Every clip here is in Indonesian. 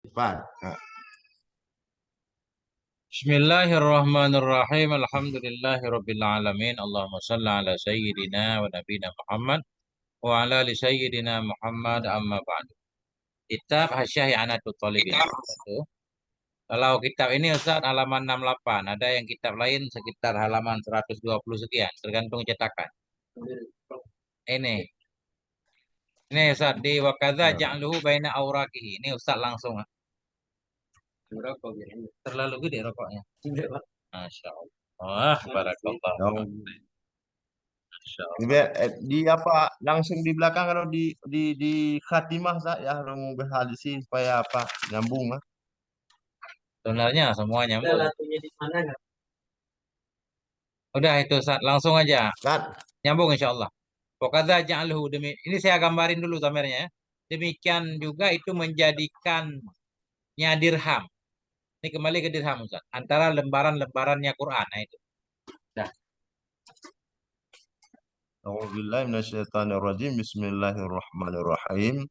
Cepat. Bismillahirrahmanirrahim. Alhamdulillahirabbil alamin. Allahumma shalli ala sayyidina wa nabiyina Muhammad wa ala ali sayyidina Muhammad amma ba'du. Kitab Hasyiah I'anatul Talibin. Itu. Kalau kitab ini Ustaz halaman 68, ada yang kitab lain sekitar halaman 120 sekian, tergantung cetakan. Ini. Ini Ustaz di wakadza Nah, ja'luhu baina auraqihi. Ini Ustaz langsung. Terlalu gede rokoknya. Masya Allah. Wah, barakallah. dong. Masya Di, Allah. di apa langsung di belakang kalau di khatimah ya harus berhalisi supaya apa nyambung ah. Sebenarnya semuanya. Udah itu langsung aja Kan? nyambung insya Allah. Wakadza ja'alhu demi ini saya gambarin dulu tamernya ya. Demikian juga itu menjadikannya dirham. Ini kembali ke dirham Ustaz. Antara lembaran-lembarannya Quran. Nah itu. Dah. A'udzubillahi minasyaitonirrajim. Bismillahirrahmanirrahim.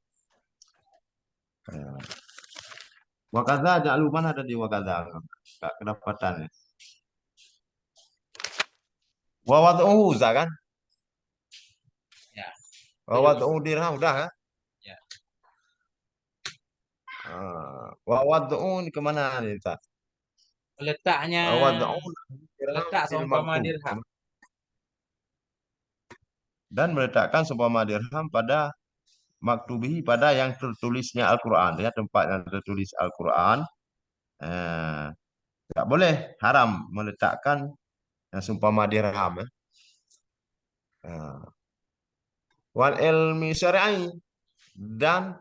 Wakadha ja'lu mana ada di wakadha? Enggak kedapatan ya. Wa wad'uhu kan? Ya, Wa itu juga. wad'uhu dirham udah kan? Ya. Wa wad'uhu ini kemana nih Ustaz? Letaknya Wa wad'uhu dirham letak fil seumpama maktub. dirham. Dan meletakkan seumpama dirham pada maktubihi pada yang tertulisnya Al-Quran ya tempat yang tertulis Al-Quran eh, tak boleh haram meletakkan yang seumpama dirham ya. Eh, wal ilmi syar'i dan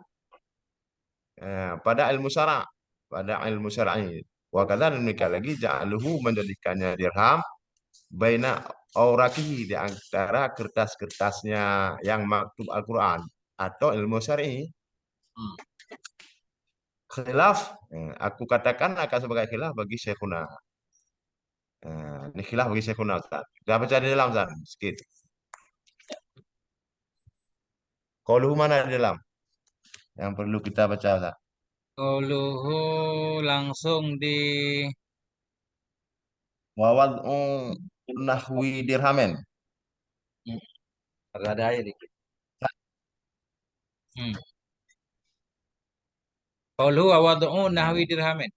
pada ilmu syara pada ilmu syar'i wa kadza demikian lagi ja'aluhu menjadikannya dirham baina aurakihi di antara kertas-kertasnya yang maktub Al-Quran atau ilmu syar'i. Hmm. Khilaf, aku katakan akan sebagai khilaf bagi Syekhuna. Ini khilaf bagi Syekhuna Ustaz. Kita baca di dalam Ustaz, sedikit. Qauluhu mana di dalam? Yang perlu kita baca Ustaz. Qauluhu langsung di Wa wad'u nahwi dirhamen. hmm, ada aja dikit. Hmm. Qauluhu wa wad'u nahwi Eh, dirhamin.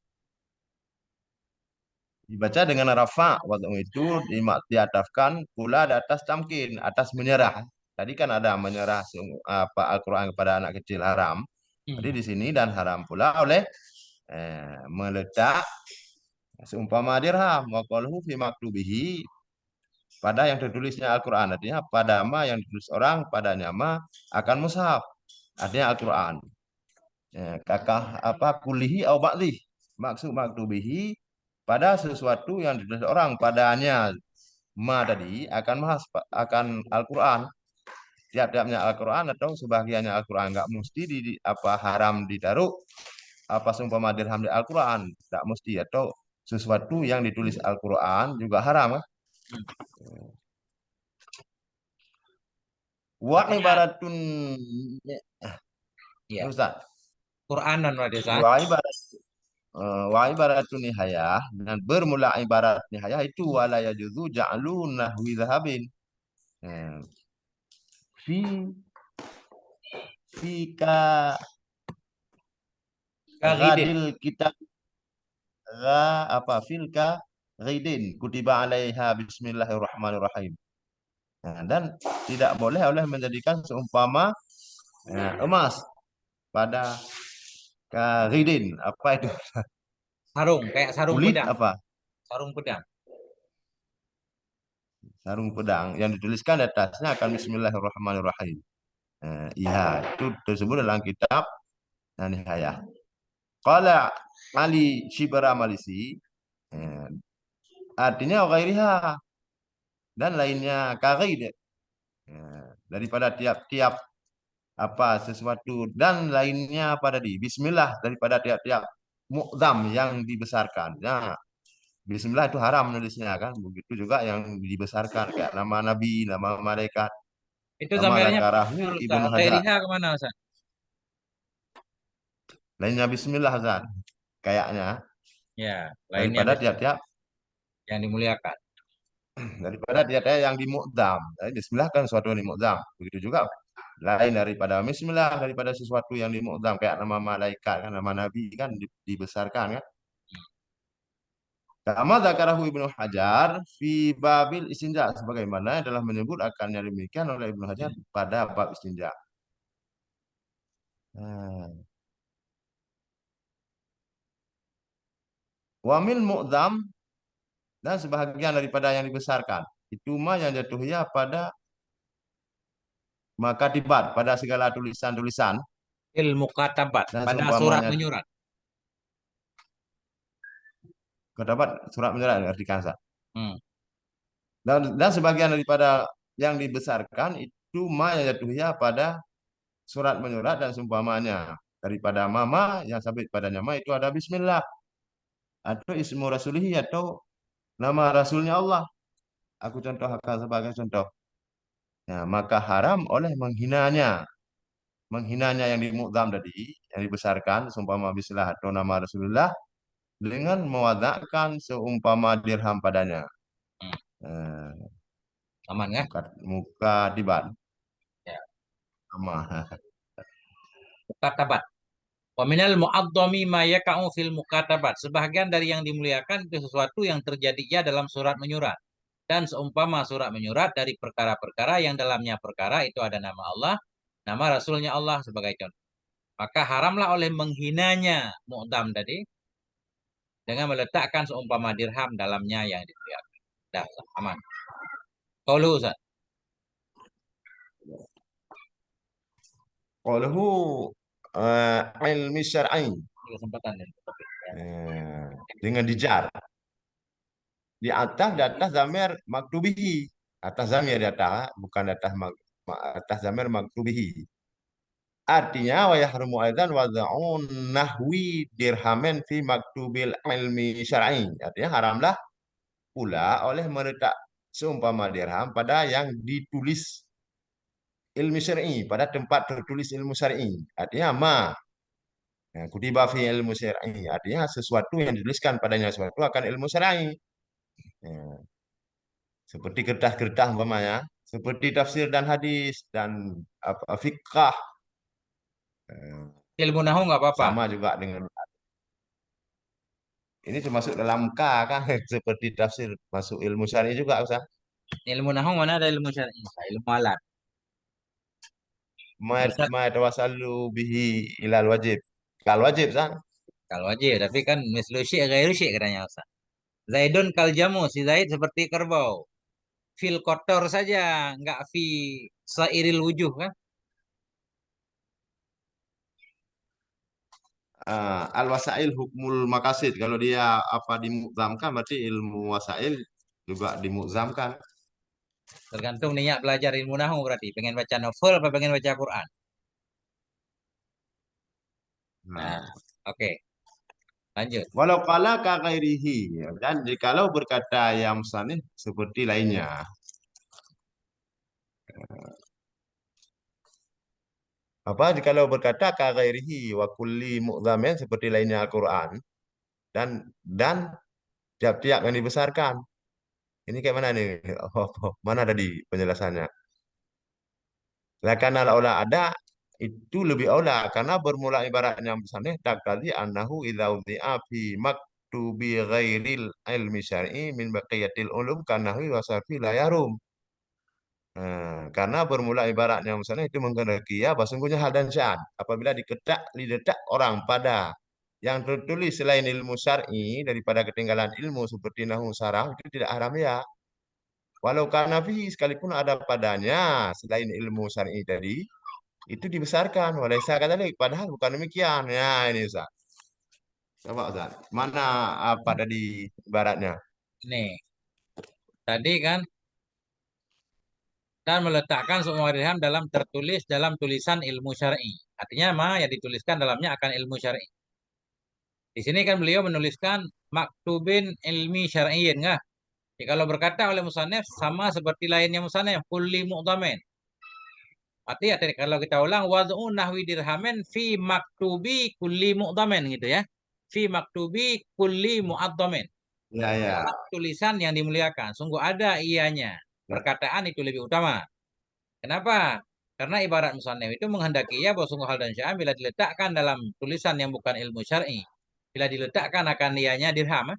Dibaca dengan rafa. Wad'u itu diatafkan pula di atas tamkin, atas menyerah. Tadi kan ada menyerah apa Al-Quran kepada anak kecil haram. Jadi Hmm. di sini dan haram pula oleh meletak seumpama dirham wa qaluhu fi maktubihi pada yang tertulisnya Al-Quran artinya pada ma yang ditulis orang padanya ma akan mushaf artinya Al-Quran kakah apa kulihi au ba'dih maksud maktubihi pada sesuatu yang ditulis orang padanya ma tadi akan mushaf akan Al-Quran tiap-tiapnya Al-Quran atau sebagiannya Al-Quran nggak mesti apa haram ditaruh apa seumpama dirham di Al-Quran tidak mesti atau sesuatu yang ditulis Al-Quran juga haram kan? Wa Maknanya ibaratun ya Ustaz. Quranan berarti Ustaz. Wa ibarat wa ibaratun nihayah dan bermula ibarat nihayah itu wala yajuzu ja'lu nahwi dhahabin. Eh, Fi ka Kaghidin. ghadil kitab gha apa fil ka ghidin kutiba alaiha bismillahirrahmanirrahim. Nah, dan tidak boleh oleh menjadikan seumpama emas pada ghidin apa itu Sarung, kayak sarung kulit pedang. apa Sarung pedang. sarung pedang yang dituliskan di atasnya akan Bismillahirrahmanirrahim. Iya, itu tersebut dalam kitab Nihayah. Qala Ali Shibra Malisi, eh, artinya ghairiha dan lainnya kaghaid daripada tiap-tiap apa sesuatu dan lainnya pada di Bismillah daripada tiap-tiap mu'dam yang dibesarkan. Nah, Bismillah itu haram menulisnya kan. Begitu juga yang dibesarkan kayak nama Nabi, nama malaikat, Itu nama zamirnya Zakarahu benar Ustaz. Ibnu Hajar. Ghairiha kemana Ustaz? Lainnya bismillah Ustaz. Kayaknya Ya, lainnya daripada tiap-tiap yang dimuliakan. daripada tiap-tiap yang di mu'dzam. Jadi bismillah kan sesuatu yang di mu'dzam. Begitu juga lain daripada bismillah daripada sesuatu yang di mu'dzam kayak nama malaikat kan nama nabi kan dibesarkan kan. Kama dzakarahu Ibnu Hajar fi babil istinja sebagaimana telah menyebut akannya demikian oleh Ibnu Hajar pada bab istinja. Nah, wamil mu'dzam dan sebahagian daripada yang dibesarkan itu mah yang jatuhnya pada maka tibat pada segala tulisan-tulisan Ilmu katabat dan pada surat seumpamanya menyurat. terdapat surat menyurat artikan Sa. Hmm. Dan sebagian daripada yang dibesarkan itu ma yang jatuhnya pada surat menyurat dan seumpamanya daripada mama yang sampai padanya ma itu ada bismillah atau ismu rasulihi atau nama rasulnya Allah. Aku contohkan sebagai contoh. Nah, maka haram oleh menghinanya yang dimu'dzam tadi, yang dibesarkan seumpama bismillah atau nama Rasulullah dengan mewadakkan seumpama dirham padanya. Hmm. Eh, Aman kan? muka diban Ya. sama. Mukatabat. Wa minal mu'adzami ma yaka'u fil mukatabat. Sebahagian dari yang dimuliakan itu sesuatu yang terjadinya dalam surat menyurat. Dan seumpama surat menyurat dari perkara-perkara yang dalamnya perkara itu ada nama Allah, nama Rasulnya Allah sebagai contoh. Maka haramlah oleh menghinanya mu'dam tadi dengan meletakkan seumpama dirham dalamnya yang dimuliakan. Dah, aman. Qauluhu Ustaz. Qaluhu ilmi syar'i Ini kesempatan ya. dengan dijar di atas zamir maktubihi atas zamir di atas bukan di atas atas zamir maktubihi. Artinya wa yahrumu aidan wada'un nahwi dirhamen fi maktubil ilmi syar'i. Artinya haramlah pula oleh meletak seumpama dirham pada yang ditulis ilmu syar'i, pada tempat tertulis ilmu syar'i. Artinya ma kutiba fi ilmu syar'i. Artinya sesuatu yang dituliskan padanya sesuatu akan ilmu syar'i. Ya, seperti kertas-kertas umpamanya, seperti tafsir dan hadis dan apa fiqh. Eh, Ilmu nahu nggak apa-apa. Sama juga dengan ini termasuk dalam K kan seperti tafsir masuk ilmu syar'i juga Ustaz. Ilmu nahu mana ada ilmu syar'i? Ilmu alat. Misal Ma tawassalu bihi ilal wajib. Kal wajib Ustaz. kalau aja, tapi kan mislu syai' ghairu syai' katanya Ustaz. Zaidun kal jamu, si Zaid seperti kerbau. Fil kotor saja, nggak fi sairil wujuh kan? Al wasail hukmul makasid. Kalau dia apa dimukzamkan berarti ilmu wasail juga dimukzamkan. Tergantung niat belajar ilmu nahu berarti. Pengen baca novel apa pengen baca Quran? Nah, Nah, oke. Lanjut. walau kala ka ghairihi ya kan jikalau berkata yang sanih seperti lainnya. Apa jikalau berkata ka ghairihi wa kulli mu'dzamin seperti lainnya Al-Qur'an dan tiap-tiap yang dibesarkan. Ini kayak mana nih? Mana tadi penjelasannya? Lah karena aula ada itu lebih aula karena bermula ibaratnya misalnya taqtadi annahu idza udhi'a fi maktubi ghairil ilmi syar'i min baqiyatil ulum kanahu wa sarfi la yarum. Karena bermula ibaratnya misalnya itu menghendaki ya sungguhnya hal dan sya'an apabila diletak orang pada yang tertulis selain ilmu syar'i daripada ketinggalan ilmu seperti nahwu saraf itu tidak haram ya. Walau karena fihi sekalipun ada padanya selain ilmu syar'i tadi itu dibesarkan oleh saya kata padahal bukan demikian. Ya ini Ustaz. Coba Ustaz. Mana apa tadi ibaratnya? Nih, tadi kan dan meletakkan semua dirham dalam tertulis dalam tulisan ilmu syar'i. Artinya ma yang dituliskan dalamnya akan ilmu syar'i. Di sini kan beliau menuliskan maktubin ilmi syar'iyyin enggak? Ya, kalau berkata oleh musannif sama seperti lainnya musannif kulli mu'tamin. Artinya kalau kita ulang wad'u nahwi dirhamen fi maktubi kulli mu'damen gitu ya. Fi maktubi kulli mu'addamen. Ya, ya. Dalam tulisan yang dimuliakan. Sungguh ada ianya. Ya. Perkataan itu lebih utama. Kenapa? Karena ibarat musannif itu menghendaki ya bahwa sungguh hal dan sya'an bila diletakkan dalam tulisan yang bukan ilmu syar'i. Bila diletakkan akan ianya dirham.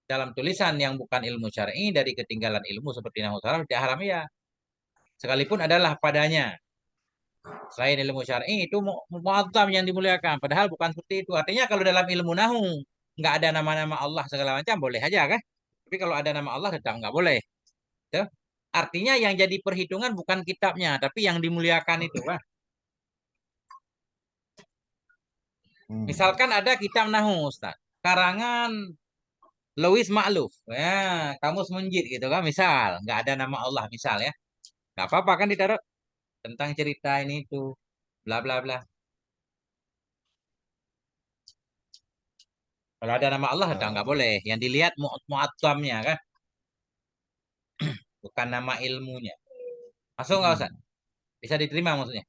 Dalam tulisan yang bukan ilmu syar'i dari ketinggalan ilmu seperti nahwu saraf tidak haram ya. Sekalipun adalah padanya. Selain ilmu syar'i itu mu'azzam yang dimuliakan. Padahal bukan seperti itu. Artinya kalau dalam ilmu nahu nggak ada nama-nama Allah segala macam boleh aja kan? Tapi kalau ada nama Allah tetap nggak boleh. Tuh. Artinya yang jadi perhitungan bukan kitabnya, tapi yang dimuliakan itu kan. Hmm. Misalkan ada kitab nahu, Ustaz. Karangan Louis Ma'luf. Ya, kamus Munjid gitu kan. Misal, nggak ada nama Allah misal ya. Nggak apa-apa kan ditaruh tentang cerita ini itu. Bla bla bla. Kalau ada nama Allah udah nggak Ah, boleh. Yang dilihat mu'azzamnya kan, bukan nama ilmunya. Masuk nggak Ustaz? hmm. Bisa diterima maksudnya?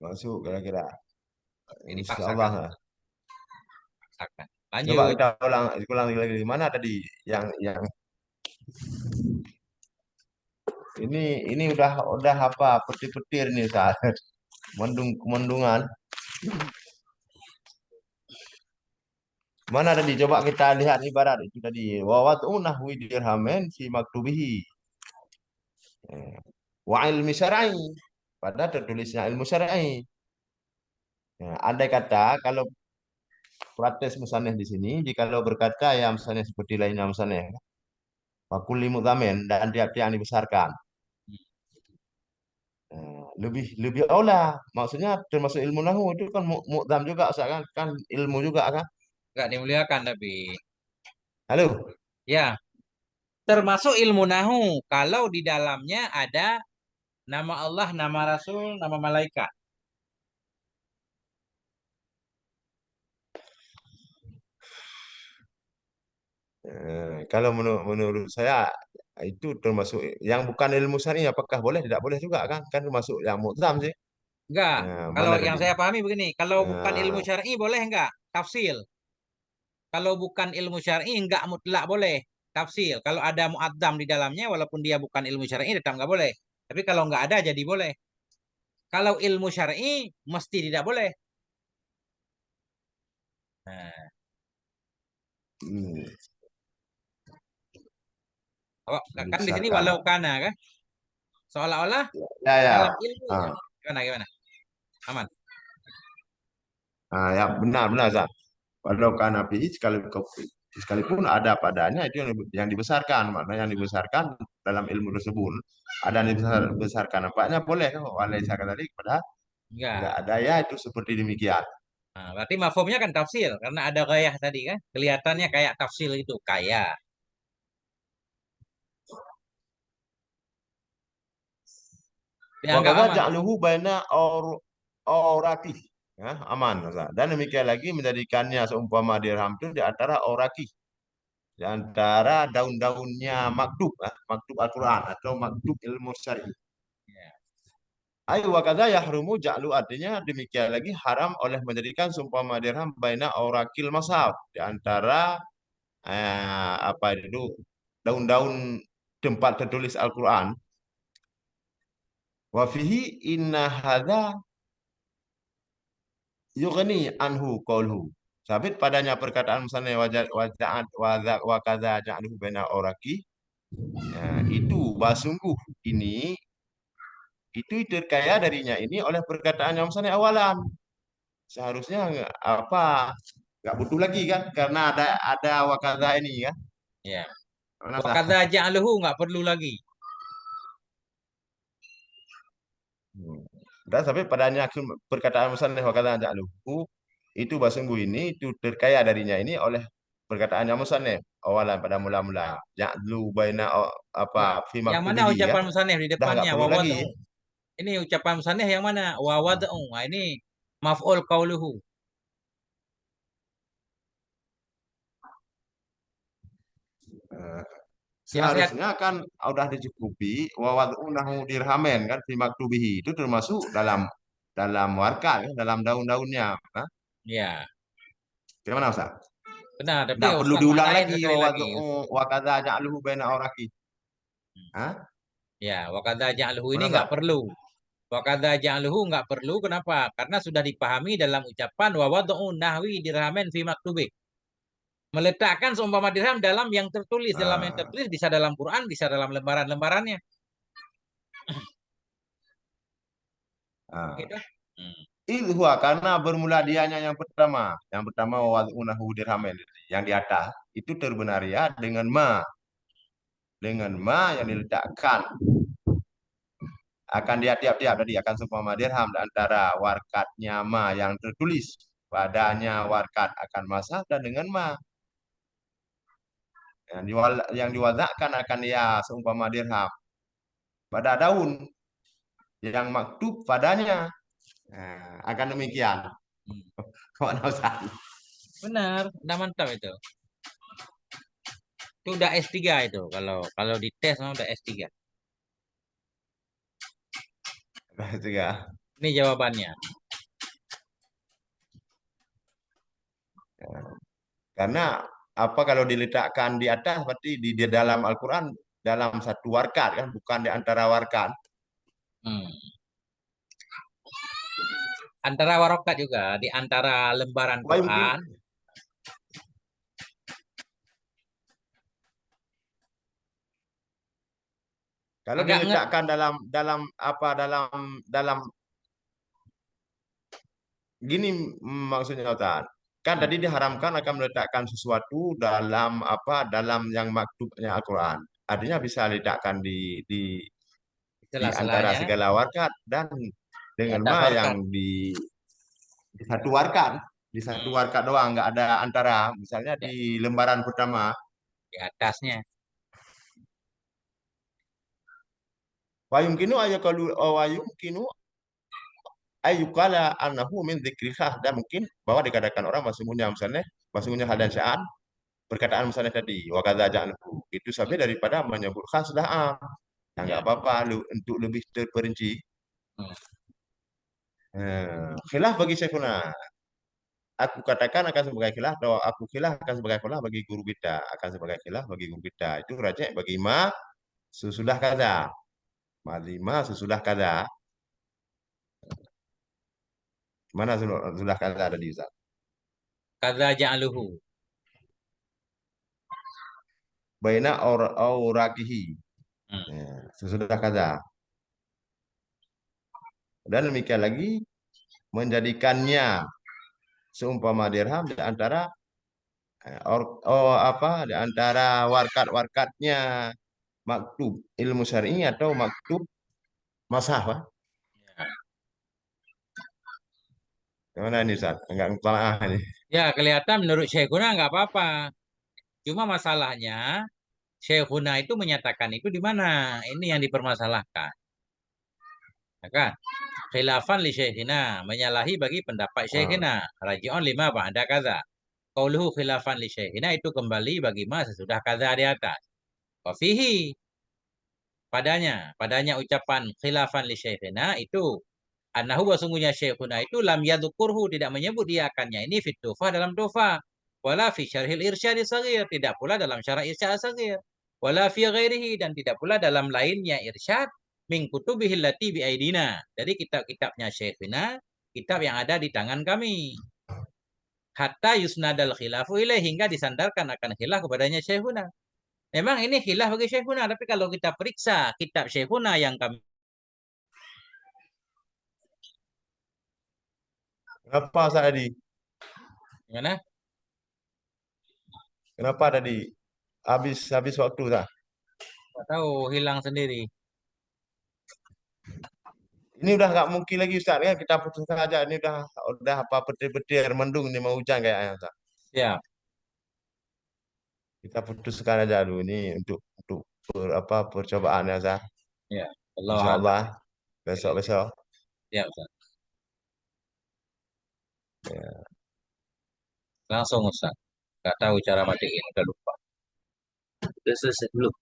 Masuk kira-kira. Jadi Insya Allah. dipaksakan, Nah. paksakan. Coba Lanjut. kita ulang lagi di mana tadi yang ini udah apa petir-petir nih saat mendungan. Mana tadi? Coba kita lihat ibarat itu tadi. Wawat'unah widirhamen fi maktubihi. Eh, Wa ilmi syar'i. Pada tertulisnya ilmu syar'i. Ya, andai kata kalau praktis musaneh di sini, jikalau berkata ya misalnya seperti lainnya musaneh, fakuli mutamen dan tiap-tiap yang dibesarkan. Lebih lebih aula. Maksudnya termasuk ilmu nahu itu kan mu'dam juga, kan ilmu juga kan. Nggak dimuliakan tapi. Halo. Ya, termasuk ilmu nahu. Kalau di dalamnya ada nama Allah, nama Rasul, nama malaikat. Kalau menurut saya itu termasuk yang bukan ilmu syar'i, apakah boleh? Tidak boleh juga kan? Kan termasuk yang mu'dam sih. Enggak. Kalau Mana yang tadi? saya pahami begini, kalau bukan ilmu Eh, syar'i boleh enggak? Tafsil. Kalau bukan ilmu syar'i enggak mutlak boleh. Tafsil. Kalau ada muaddam di dalamnya walaupun dia bukan ilmu syar'i tetap enggak boleh. Tapi kalau enggak ada jadi boleh. Kalau ilmu syar'i mesti tidak boleh. Nah, hmm, kan di sini dibesarkan. walau kana kan seolah-olah Ya, dalam ya. ilmu ya. Ah, Gimana gimana? Aman. ya benar benar Zak. Walau kan api sekalipun ada padanya itu yang dibesarkan, maknanya yang dibesarkan dalam ilmu tersebut ada yang dibesarkan, nampaknya boleh kan walai tadi padahal nggak Enggak. ada ya itu seperti demikian. Nah, berarti mafhumnya kan tafsir karena ada gayah tadi kan. Kelihatannya kayak tafsir itu kaya. Wa Dianggap kadza aman. ja'luhu baina oraki. Ya, aman. Ustaz. Dan demikian lagi menjadikannya seumpama dirham itu di antara oraki, di antara daun-daunnya maktub, maktub Al-Quran atau maktub ilmu syar'i. Ya. Ayo wa kadza yahrumu ja'lu, artinya demikian lagi haram oleh menjadikan seumpama dirham baina orakil mashaf, di antara apa itu daun-daun tempat tertulis Al-Quran. Wa fihi inna hadza yughni anhu qaulhu. Sabit padanya perkataan misalnya wa kadza ja'luhu baina oraki. Itu sungguh ini itu terkaya darinya ini oleh perkataan yang misalnya awalan. Seharusnya nggak butuh lagi kan karena ada wa kadza ini kan. Ya. Mana Wa sah? kadza ja'aluhu nggak perlu lagi. Hmm. Dan sampai padanya perkataan misalnya wa kadza ja'luhu itu sungguh ini itu terkaya darinya ini oleh perkataan yang musanif awalan pada mula-mula ja'lu baina apa Ya. fi Yang mana maktubihi ya ucapan musannif di udah nggak depannya perlu wa lagi. wad'u. Ini ucapan musannif yang mana? Wa Hmm. wad'u. Nah, ini maf'ul qauluhu. Eh, Ya saya Seharusnya kan udah dicukupi wawad'unahu dirhamen kan fi maktubihi itu termasuk dalam warkat kan, dalam daun-daunnya. Nah, ya gimana Ustaz? benar. Tapi Nggak perlu Ustaz diulang maknain lagi sekali lagi. wa kadza ja'aluhu baina auraki. Hah? Ya, wakadha ja'luhu ini Mana nggak Ustaz? perlu. Wakadha ja'luhu nggak perlu. Kenapa? Karena sudah dipahami dalam ucapan wa wad'u nahwi dirhamen fi maktubih. Meletakkan seumpama dirham dalam yang tertulis. Dalam yang Ah, tertulis bisa dalam Quran, bisa dalam lembaran-lembarannya. ah. Gitu. Hmm. Huwa karena bermula dianya yang pertama. Yang pertama wawad'unahu dirhamen. Yang di atas itu terbenaria dengan ma. Dengan ma yang diletakkan akan dia tiap-tiap tadi akan seumpama dirham antara warkatnya ma yang tertulis padanya warkat akan masah dan dengan ma yang diwazakkan akan ya seumpama dirham pada daun yang maktub padanya. Nah, akan demikian. Hmm. Kok Ustaz? Benar, udah mantap itu. Itu udah S3 itu. Kalau kalau dites mah udah S3. Juga. Ini jawabannya. Karena apa kalau diletakkan di atas berarti di dalam Al-Quran dalam satu warkat kan bukan di antara warkat. Hmm. Antara warokat juga di antara lembaran Wah mungkin Quran. kalau Agak ngerti. diletakkan dalam dalam apa dalam gini maksudnya Ustaz. Kan tadi diharamkan akan meletakkan sesuatu dalam apa dalam yang maktubnya Al-Quran. Artinya bisa letakkan di antara Sela-selanya segala warkat dan di dengan atas ma warokat. yang di satu warkat. Di satu Hmm. warkat doang, nggak ada antara. Misalnya Di, di lembaran pertama, di atasnya. wayumkinu ayakalu wayumkinu ayukala annahu min dzikrikah dan mungkin bahwa dikatakan orang masungnya misalnya masungnya hal dan sya'an perkataan misalnya tadi wa kadza ja'alhu itu sampai daripada menyebut khas dah ya nggak Ya. apa-apa untuk lebih terperinci. Hmm. Khilaf bagi Syekhuna aku katakan akan sebagai khilaf atau aku khilaf akan sebagai khilaf bagi guru kita akan sebagai khilaf bagi guru kita itu rajih bagi ma sesudah kada ma sesudah kada mana sudah kada ada di Ustaz Kadza ja'luhu. baina aurakihi Hmm. ya, sesudah kada dan demikian lagi menjadikannya seumpama dirham di antara apa di antara warkat-warkatnya maktub ilmu syar'i atau maktub mashaf. Ya. Gimana ini Ustaz? Enggak salah ini. Ya, kelihatan menurut Syekhuna nggak apa-apa. Cuma masalahnya Syekhuna itu menyatakan itu di mana? Ini yang dipermasalahkan. Ya kan? Khilafan li Syekhina, menyalahi bagi pendapat Ah, Syekhina. Raji'un lima ba'da kaza. Qauluhu khilafan li Syekhina itu kembali bagi ma sesudah kaza di atas. Wa fihi padanya ucapan khilafan li Syekhina itu annahu sungguhnya Syekhuna itu lam yadzukurhu tidak menyebut dia akannya ini fit tufa dalam tufa wala fi syarhil irsyad saghir tidak pula dalam syarah irsyad saghir wala fi ghairihi dan tidak pula dalam lainnya irsyad min kutubihi allati bi aidina dari kitab-kitabnya Syekhina kitab yang ada di tangan kami hatta yusnadal khilafu ilaih hingga disandarkan akan khilaf kepadanya Syekhuna. Memang ini khilaf bagi Syekhuna tapi kalau kita periksa kitab Syekhuna yang kami kenapa Ustaz tadi? gimana? Kenapa tadi? Habis habis waktu Ustaz. Nggak tahu hilang sendiri. Ini udah nggak mungkin lagi Ustaz ya kita putuskan aja ini udah apa petir-petir mendung ini mau hujan kayaknya Ustaz. Siap. Kita putuskan aja dulu ini untuk apa percobaannya Ustaz. Ya, Allah Insya alam. Allah besok-besok. Siap, Ustaz. Ya. Langsung Ustaz. Nggak tahu cara matiin, udah lupa. Udah selesai belum?